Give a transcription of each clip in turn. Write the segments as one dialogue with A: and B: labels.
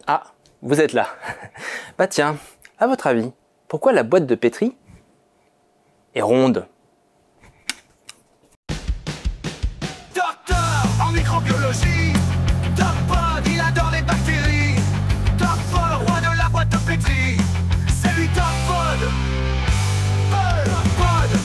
A: Ah, vous êtes là. Bah tiens, à votre avis, pourquoi la boîte de pétri est ronde?
B: Docteur en microbiologie, Doc Pod, il adore les bactéries. Doc Pod, roi de la boîte de pétri, c'est lui Doc Pod. Doc Pod.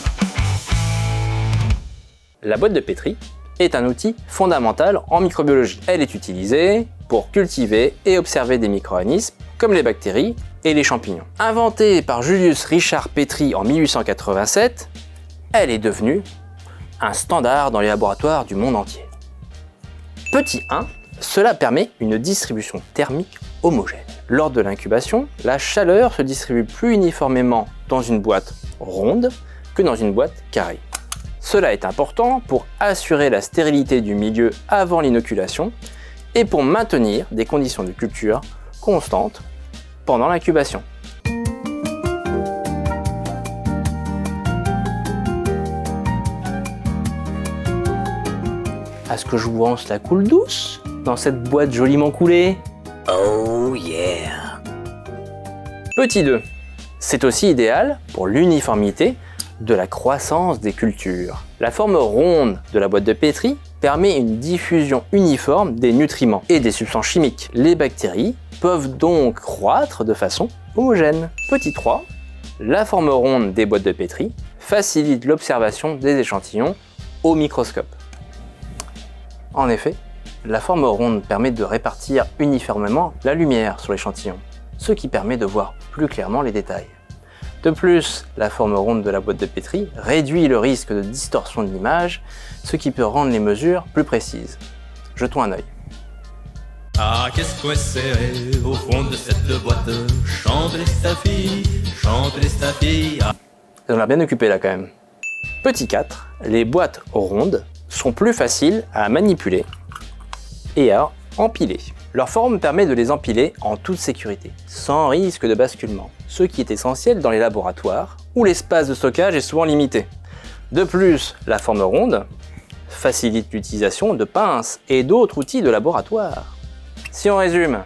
A: La boîte de pétri est un outil fondamental en microbiologie. Elle est utilisée pour cultiver et observer des micro-organismes comme les bactéries et les champignons. Inventée par Julius Richard Petri en 1887, elle est devenue un standard dans les laboratoires du monde entier. Petit 1, cela permet une distribution thermique homogène. Lors de l'incubation, la chaleur se distribue plus uniformément dans une boîte ronde que dans une boîte carrée. Cela est important pour assurer la stérilité du milieu avant l'inoculation et pour maintenir des conditions de culture constantes pendant l'incubation. Est-ce que je vous lance la coule douce dans cette boîte joliment coulée? Oh yeah! Petit 2. C'est aussi idéal pour l'uniformité de la croissance des cultures. La forme ronde de la boîte de pétri permet une diffusion uniforme des nutriments et des substances chimiques. Les bactéries peuvent donc croître de façon homogène. Petit 3. La forme ronde des boîtes de pétri facilite l'observation des échantillons au microscope. En effet, la forme ronde permet de répartir uniformément la lumière sur l'échantillon, ce qui permet de voir plus clairement les détails. De plus, la forme ronde de la boîte de pétri réduit le risque de distorsion de l'image, ce qui peut rendre les mesures plus précises. Jetons un œil.
C: Ah, qu'est-ce qu'on est serré au fond de cette boîte? Chante les staphies, chante les staphies. Ah.
A: Ça en a bien occupé là quand même. Petit 4, les boîtes rondes sont plus faciles à manipuler et à empiler. Leur forme permet de les empiler en toute sécurité, sans risque de basculement, ce qui est essentiel dans les laboratoires où l'espace de stockage est souvent limité. De plus, la forme ronde facilite l'utilisation de pinces et d'autres outils de laboratoire. Si on résume,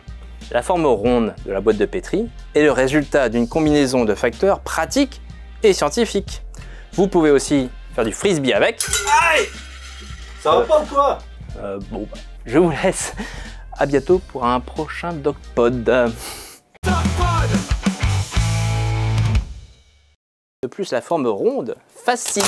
A: la forme ronde de la boîte de pétri est le résultat d'une combinaison de facteurs pratiques et scientifiques. Vous pouvez aussi faire du frisbee avec.
D: Aïe! Ça va pas ou quoi?
A: Bon, je vous laisse. À bientôt pour un prochain Doc Pod. De plus, la forme ronde facile.